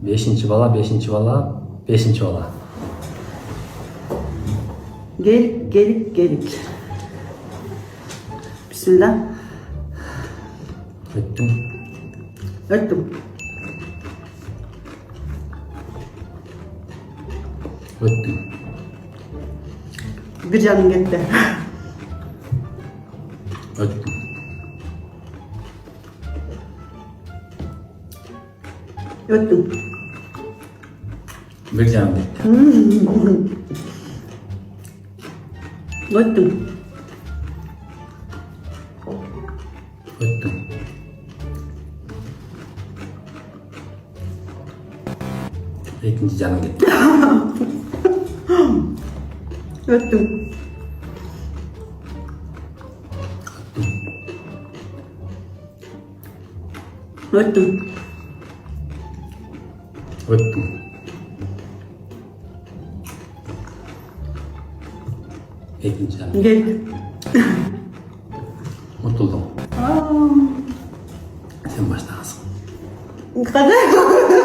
Beşinci bala, beşinci bala, beşinci bala. Gelik, gelik, gelik. Bismillah. Öttüm. Öttüm. Öttüm. Bir canın gitti. Öttüm. Öttüm. Bir canım gitti. Öttüm. Öttüm. İkinci canım gitti. Öttüm. Öttüm. Öttüm. İkinci canım. Gelik. Mutluluğum. Aa, Sen başlarsın. kadar.